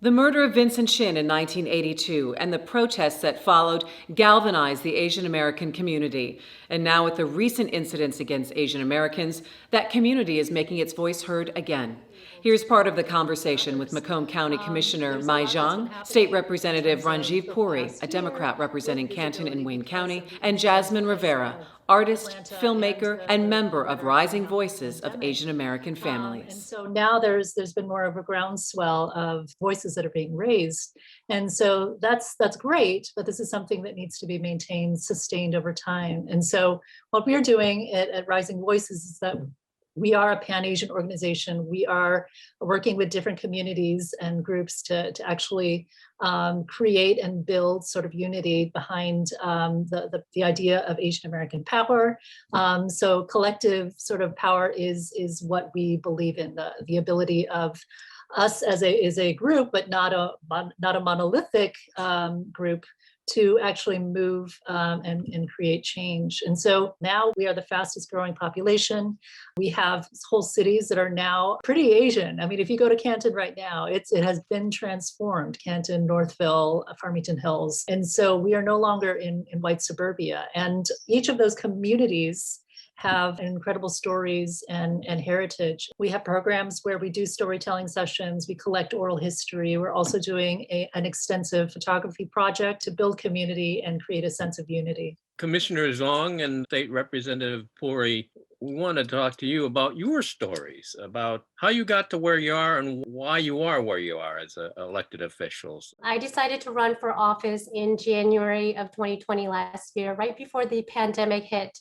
The murder of Vincent Chin in 1982 and the protests that followed galvanized the Asian American community. And now, with the recent incidents against Asian Americans, that community is making its voice heard again. Here's part of the conversation with Macomb County Commissioner Mai Zhang, State Representative Ranjiv Puri, a Democrat representing Canton and Wayne County, and Jasmine Rivera, artist, filmmaker, and member of Rising Voices of Asian American Families. And so now there's been more of a groundswell of voices that are being raised. And so that's great, but this is something that needs to be maintained, sustained over time. And so what we're doing at Rising Voices is that we are a Pan-Asian organization. We are working with different communities and groups to actually create and build sort of unity behind the idea of Asian American power. So collective sort of power is what we believe in, the ability of us as a group, but not a monolithic group, to actually move and create change. And so now we are the fastest growing population. We have whole cities that are now pretty Asian. I mean, if you go to Canton right now, it has been transformed, Canton, Northville, Farmington Hills. And so we are no longer in white suburbia. And each of those communities have incredible stories and heritage. We have programs where we do storytelling sessions, we collect oral history. We're also doing an extensive photography project to build community and create a sense of unity. Commissioner Zhang and State Representative Puri, we want to talk to you about your stories, about how you got to where you are and why you are where you are as elected officials. I decided to run for office in January of 2020 last year, right before the pandemic hit.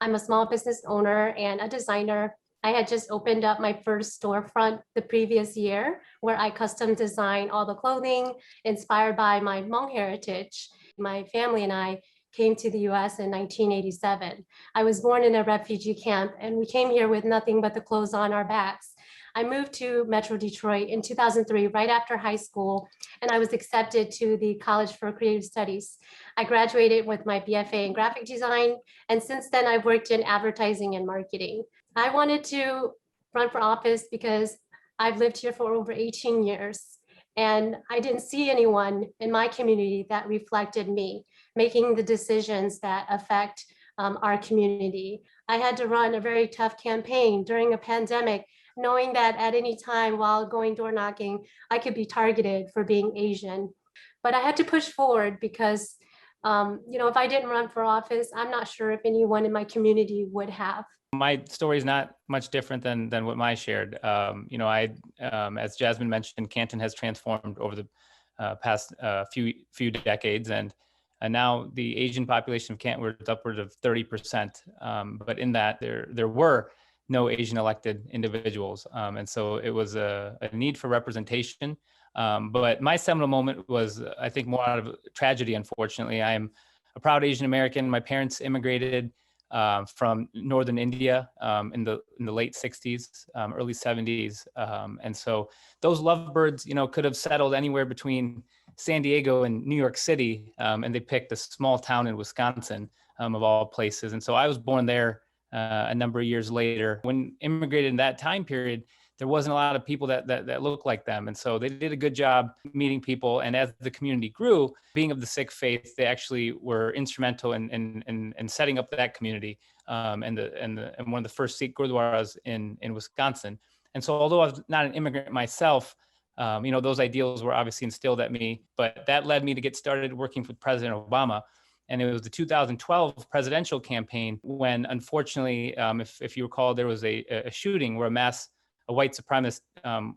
I'm a small business owner and a designer. I had just opened up my first storefront the previous year where I custom design all the clothing inspired by my Hmong heritage. My family and I came to the US in 1987. I was born in a refugee camp and we came here with nothing but the clothes on our backs. I moved to Metro Detroit in 2003, right after high school, and I was accepted to the College for Creative Studies. I graduated with my BFA in graphic design, and since then I've worked in advertising and marketing. I wanted to run for office because I've lived here for over 18 years, and I didn't see anyone in my community that reflected me, making the decisions that affect our community. I had to run a very tough campaign during a pandemic, knowing that at any time while going door knocking, I could be targeted for being Asian. But I had to push forward because, if I didn't run for office, I'm not sure if anyone in my community would have. My story is not much different than what Mai shared. As Jasmine mentioned, Canton has transformed over the past few decades, and now the Asian population of Canton was upwards of 30%. But in that, there were no Asian elected individuals. And so it was a need for representation. But my seminal moment was, I think, more out of tragedy, unfortunately. I am a proud Asian American. My parents immigrated from northern India in the late 60s, early 70s. And so those lovebirds, could have settled anywhere between San Diego and New York City, and they picked a small town in Wisconsin, of all places. And so I was born there a number of years later. When immigrated in that time period, there wasn't a lot of people that looked like them. And so they did a good job meeting people. And as the community grew, being of the Sikh faith, they actually were instrumental in setting up that community and one of the first Sikh gurdwaras in Wisconsin. And so although I was not an immigrant myself, those ideals were obviously instilled at me, but that led me to get started working with President Obama. And it was the 2012 presidential campaign when, unfortunately, if you recall, there was a shooting where a white supremacist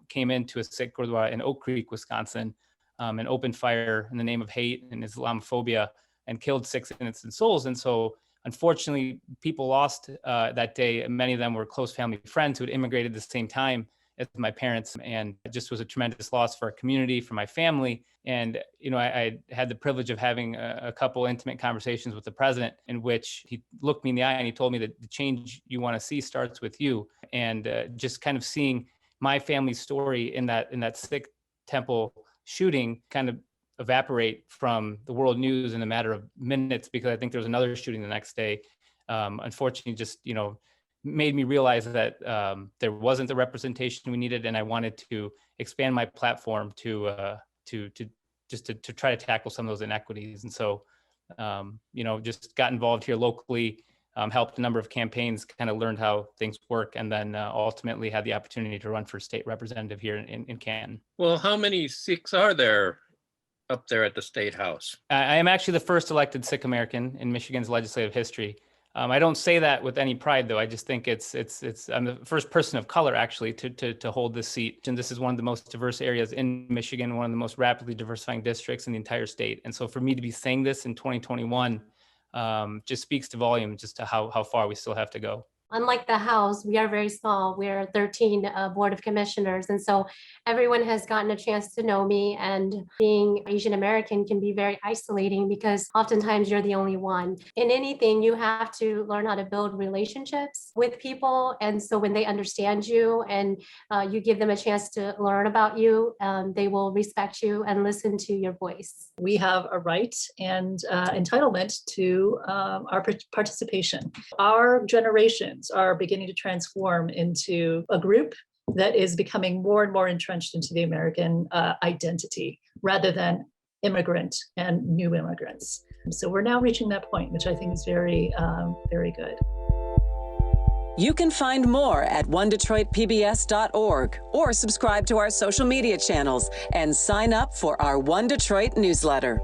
came into a Sikh Gurdwara in Oak Creek, Wisconsin, and opened fire in the name of hate and Islamophobia and killed 6 innocent souls. And so, unfortunately, people lost that day. Many of them were close family friends who had immigrated at the same time as my parents, and it just was a tremendous loss for our community, for my family. And I had the privilege of having a couple intimate conversations with the president, in which he looked me in the eye and he told me that the change you want to see starts with you. And just kind of seeing my family's story in that Sikh temple shooting kind of evaporate from the world news in a matter of minutes, because I think there was another shooting the next day. Unfortunately, just made me realize that there wasn't the representation we needed, and I wanted to expand my platform to try to tackle some of those inequities. And so, just got involved here locally, helped a number of campaigns, kind of learned how things work, and then ultimately had the opportunity to run for state representative here in Canton. Well, how many Sikhs are there up there at the State House? I am actually the first elected Sikh American in Michigan's legislative history. I don't say that with any pride, though. I just think I'm the first person of color actually to hold this seat. And this is one of the most diverse areas in Michigan, one of the most rapidly diversifying districts in the entire state. And so for me to be saying this in 2021 just speaks to volume, just to how far we still have to go. Unlike the House, we are very small. We're 13 Board of Commissioners. And so everyone has gotten a chance to know me, and being Asian American can be very isolating because oftentimes you're the only one. In anything, you have to learn how to build relationships with people. And so when they understand you and you give them a chance to learn about you, they will respect you and listen to your voice. We have a right and entitlement to our participation. Our generations are beginning to transform into a group that is becoming more and more entrenched into the American identity rather than immigrant and new immigrants. So we're now reaching that point, which I think is very, very good. You can find more at onedetroitpbs.org or subscribe to our social media channels and sign up for our One Detroit newsletter.